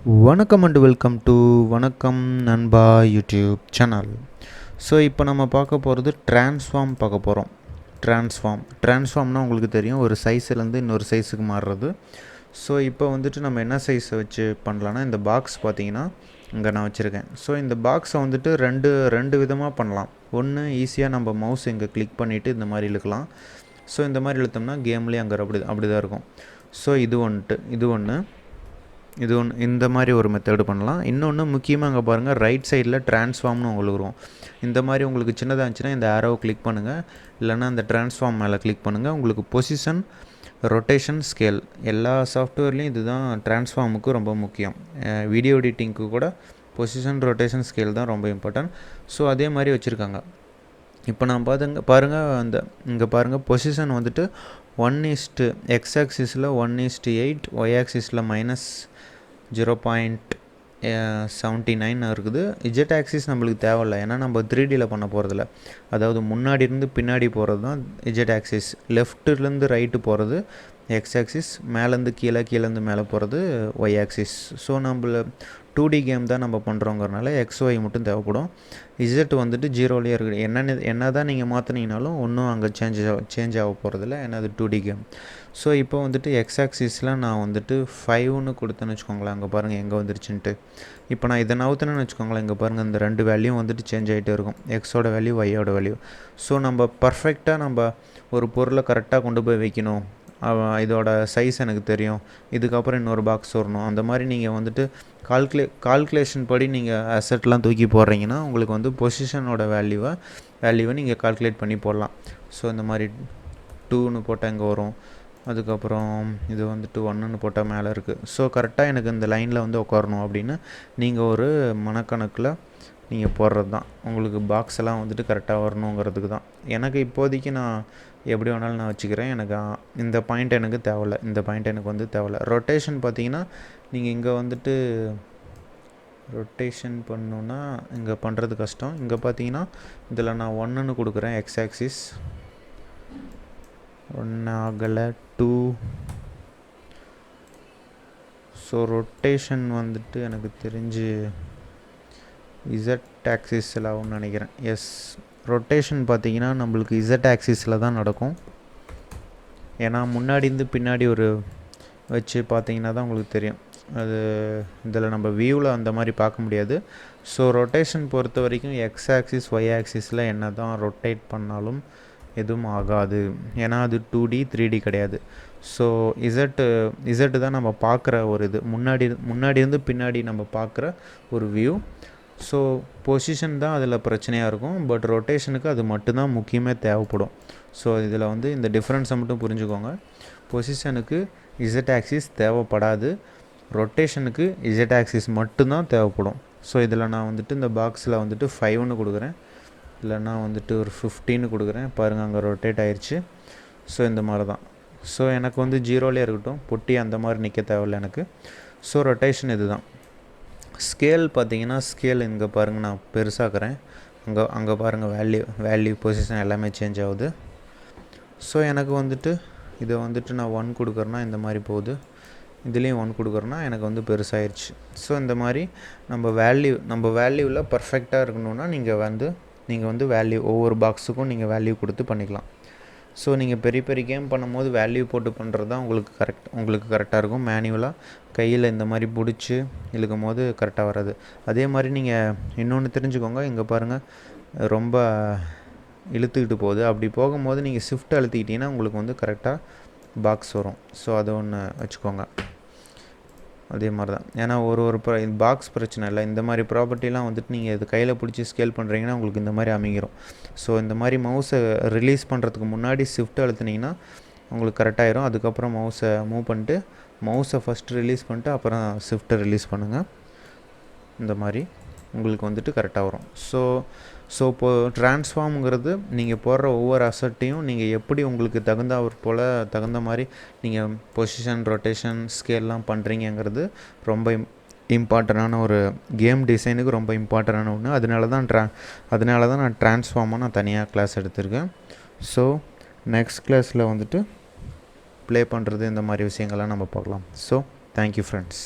வணக்கம் and welcome to வணக்கம் நண்பா யூடியூப் சேனல். ஸோ இப்போ நம்ம பார்க்க போகிறது ட்ரான்ஸ்ஃபார்ம் பார்க்க போகிறோம். ட்ரான்ஸ்ஃபார்ம்னால் உங்களுக்கு தெரியும், ஒரு சைஸ்லேருந்து இன்னொரு சைஸுக்கு மாறுறது. ஸோ இப்போ வந்துட்டு நம்ம என்ன சைஸை வச்சு பண்ணலான்னா, இந்த பாக்ஸ் பார்த்தீங்கன்னா இங்கே நான் வச்சுருக்கேன். ஸோ இந்த பாக்ஸை வந்துட்டு ரெண்டு விதமாக பண்ணலாம். ஒன்று, ஈஸியாக நம்ம மவுஸ் இங்கே கிளிக் பண்ணிவிட்டு இந்த மாதிரி இழுக்கலாம். ஸோ இந்த மாதிரி இழுத்தோம்னா கேம்லேயே அங்கே அப்படி தான் இருக்கும். ஸோ இது ஒன்று இந்த மாதிரி ஒரு மெத்தடு பண்ணலாம். இன்னொன்று முக்கியமாக அங்கே பாருங்கள், ரைட் சைடில் ட்ரான்ஸ்ஃபார்ம்னு உங்களுக்கு வரும். இந்த மாதிரி உங்களுக்கு சின்னதாக இருந்துச்சுன்னா இந்த ஆரோவை கிளிக் பண்ணுங்கள், இல்லைனா அந்த ட்ரான்ஸ்ஃபார்ம் மேலே கிளிக் பண்ணுங்கள். உங்களுக்கு பொசிஷன், ரொட்டேஷன், ஸ்கேல் எல்லா சாஃப்ட்வேர்லேயும் இதுதான் ட்ரான்ஸ்ஃபார்முக்கு ரொம்ப முக்கியம். வீடியோ எடிட்டிங்க்கு கூட பொசிஷன், ரொட்டேஷன், ஸ்கேல் தான் ரொம்ப இம்பார்ட்டன்ட். ஸோ அதே மாதிரி வச்சுருக்காங்க. இப்போ நான் பாருங்கள், இங்கே பாருங்கள், பொசிஷன் வந்துட்டு 1:, எக்ஸ் ஆக்சிஸில் 1:8, ஒய் ஆக்சிஸில் -0.79 இருக்குது. இஜெட் ஆக்சிஸ் நம்மளுக்கு தேவையில்லை, ஏன்னா நம்ம 3Dயில் பண்ண போகிறதில்ல. அதாவது முன்னாடி இருந்து பின்னாடி போகிறது தான் இஜெட் ஆக்சிஸ், லெஃப்ட்லேருந்து ரைட்டு போகிறது எக்ஸ் ஆக்சிஸ், மேலேருந்து கீழேருந்து மேலே போகிறது ஒய் ஆக்சிஸ். ஸோ நம்மள 2D கேம் தான் நம்ம பண்ணுறோங்கிறனால XY மட்டும் தேவைப்படும். இசட் வந்துட்டு 0லேயே இருக்குது. என்ன தான் நீங்கள் மாற்றினீங்கனாலும் ஒன்றும் அங்கே சேஞ்ச் ஆக போகிறதில்ல, ஏன்னா அது 2D கேம். ஸோ இப்போ வந்துட்டு எக்ஸ் ஆக்சிஸில் நான் வந்துட்டு 5ன்னு கொடுத்தேன்னு வச்சுக்கோங்களேன். அங்கே பாருங்கள் எங்கே வந்துருச்சுன்ட்டு. இப்போ நான் இதை நவுத்துனேன்னு வச்சுக்கோங்களேன், இங்கே பாருங்கள் இந்த ரெண்டு வேல்யூ வந்துட்டு சேஞ்ச் ஆகிட்டே இருக்கும், எக்ஸோட வேல்யூ, ஒய்யோட வேல்யூ. ஸோ நம்ம பர்ஃபெக்டாக நம்ம ஒரு பொருளை கரெக்டாக கொண்டு போய் வைக்கணும், இதோட சைஸ் எனக்கு தெரியும், இதுக்கப்புறம் இன்னொரு பாக்ஸ் வரணும், அந்த மாதிரி நீங்கள் வந்துட்டு கால்குலேஷன் படி நீங்கள் அசெட்லாம் தூக்கி போடுறீங்கன்னா உங்களுக்கு வந்து பொசிஷனோட வேல்யூவை நீங்கள் கால்குலேட் பண்ணி போடலாம். ஸோ இந்த மாதிரி 2ன்னு போட்டால் இங்கே வரும், அதுக்கப்புறம் இது வந்துட்டு 1ன்னு போட்டால் மேலே இருக்குது. ஸோ கரெக்டாக எனக்கு இந்த லைனில் வந்து உட்காரணும் அப்படின்னு நீங்கள் ஒரு மனக்கணக்கில் நீங்கள் போடுறது தான். உங்களுக்கு பாக்ஸ் எல்லாம் வந்துட்டு கரெக்டாக வரணுங்கிறதுக்கு தான். எனக்கு இப்போதைக்கு நான் எப்படி வேணாலும் நான் வச்சுக்கிறேன். எனக்கு இந்த பாயிண்ட் எனக்கு தேவையில்லை, இந்த பாயிண்ட் எனக்கு வந்து தேவையில்லை. ரொட்டேஷன் பார்த்தீங்கன்னா நீங்கள் இங்கே வந்துட்டு ரொட்டேஷன் பண்ணணுன்னா இங்கே பண்ணுறது கஷ்டம். இங்கே பார்த்தீங்கன்னா இதில் நான் 1ன்னு கொடுக்குறேன், எக்ஸ் ஆக்சிஸ் 1 ஆகலை, 2. ஸோ ரொட்டேஷன் வந்துட்டு எனக்கு தெரிஞ்சு இசட் ஆக்சிஸில் ஆகும்னு நினைக்கிறேன். எஸ், ரொட்டேஷன் பார்த்தீங்கன்னா நம்மளுக்கு இசட் ஆக்சிஸில் தான் நடக்கும். ஏன்னா முன்னாடி இருந்து பின்னாடி ஒரு வச்சு பார்த்தீங்கன்னா தான் உங்களுக்கு தெரியும். அது இதில் நம்ம வியூவில் அந்த மாதிரி பார்க்க முடியாது. ஸோ ரொட்டேஷன் பொறுத்த வரைக்கும் எக்ஸ் ஆக்சிஸ், ஒய் ஆக்சிஸில் என்ன தான் ரொட்டேட் பண்ணாலும் எதுவும் ஆகாது, ஏன்னா அது 2D 3D கிடையாது. ஸோ இசட்டு தான் நம்ம பார்க்குற ஒரு இது, முன்னாடி இருந்து பின்னாடி நம்ம பார்க்குற ஒரு வியூ. ஸோ பொசிஷன் தான் அதில் பிரச்சனையாக இருக்கும், பட் ரொட்டேஷனுக்கு அது மட்டும்தான் முக்கியமே தேவைப்படும். ஸோ இதில் வந்து இந்த டிஃப்ரென்ஸை மட்டும் புரிஞ்சுக்கோங்க. பொசிஷனுக்கு இசட் ஆக்சிஸ் தேவைப்படாது, ரொட்டேஷனுக்கு இசட் ஆக்சிஸ் மட்டும்தான் தேவைப்படும். ஸோ இதில் நான் வந்துட்டு இந்த பாக்ஸில் வந்துட்டு 5ன்னு கொடுக்குறேன், இல்லைன்னா வந்துட்டு ஒரு 15ன்னு கொடுக்குறேன். பாருங்கள் அங்கே ரொட்டேட் ஆயிடுச்சு. ஸோ இந்த மாதிரி தான். ஸோ எனக்கு வந்து 0லேயே இருக்கட்டும், பொட்டி அந்த மாதிரி நிற்க தேவையில்லை எனக்கு. ஸோ ரொட்டேஷன் இது தான். ஸ்கேல் பார்த்தீங்கன்னா, ஸ்கேல் இங்கே பாருங்கள் நான் பெருசாக்குறேன், அங்கே பாருங்கள் வேல்யூ பொசிஷன் எல்லாமே சேஞ்ச் ஆகுது. ஸோ எனக்கு வந்துட்டு இதை வந்துட்டு நான் 1 கொடுக்குறேன்னா இந்த மாதிரி போகுது, இதுலேயும் 1 கொடுக்குறேன்னா எனக்கு வந்து பெருசாகிடுச்சு. ஸோ இந்த மாதிரி நம்ம வேல்யூவில் பர்ஃபெக்டாக இருக்கணுன்னா நீங்கள் வந்து வேல்யூ ஒவ்வொரு பாக்ஸுக்கும் நீங்கள் வேல்யூ கொடுத்து பண்ணிக்கலாம். ஸோ நீங்கள் பெரிய கேம் பண்ணும்போது வேல்யூ போட்டு பண்ணுறது தான் உங்களுக்கு கரெக்டாக இருக்கும். மேனுவலாக கையில் இந்த மாதிரி பிடிச்சி இழுக்கும் போது கரெக்டாக வராது. அதே மாதிரி நீங்கள் இன்னொன்று தெரிஞ்சுக்கோங்க, இங்கே பாருங்கள் ரொம்ப இழுத்துக்கிட்டு போகுது. அப்படி போகும்போது நீங்கள் ஷிஃப்ட் அழுத்திக்கிட்டிங்கன்னா உங்களுக்கு வந்து கரெக்டாக பாக்ஸ் வரும். ஸோ அதை ஒன்று வச்சுக்கோங்க. அதே மாதிரி தான், ஏன்னா ஒரு பாக்ஸ் பிரச்சனை இல்லை. இந்த மாதிரி ப்ராப்பர்ட்டிலாம் வந்துட்டு நீங்கள் இது கையில் பிடிச்சி ஸ்கேல் பண்ணுறீங்கன்னா உங்களுக்கு இந்த மாதிரி அமைங்கிரும். ஸோ இந்த மாதிரி மவுஸை ரிலீஸ் பண்ணுறதுக்கு முன்னாடி ஷிஃப்ட் அழுத்துனீங்கன்னா உங்களுக்கு கரெக்டாகிடும். அதுக்கப்புறம் மவுஸை மூவ் பண்ணிட்டு மவுஸை ஃபஸ்ட்டு ரிலீஸ் பண்ணிட்டு அப்புறம் ஷிஃப்ட்டை ரிலீஸ் பண்ணுங்கள். இந்த மாதிரி உங்களுக்கு வந்துட்டு கரெக்டாக வரும். ஸோ இப்போது ட்ரான்ஸ்ஃபார்முங்கிறது நீங்கள் போடுற ஒவ்வொரு அசட்டையும் நீங்கள் எப்படி உங்களுக்கு தகுந்த மாதிரி நீங்கள் பொசிஷன், ரொட்டேஷன், ஸ்கேல்லாம் பண்ணுறீங்கிறது ரொம்ப இம்பார்ட்டண்டான ஒரு கேம் டிசைனுக்கு ரொம்ப இம்பார்ட்டண்டான ஒன்று. அதனால தான் நான் ட்ரான்ஸ்ஃபார்மாக நான் தனியாக கிளாஸ் எடுத்திருக்கேன். ஸோ நெக்ஸ்ட் கிளாஸில் வந்துட்டு ப்ளே பண்ணுறது இந்த மாதிரி விஷயங்கள்லாம் நம்ம பார்க்கலாம். So thank you friends.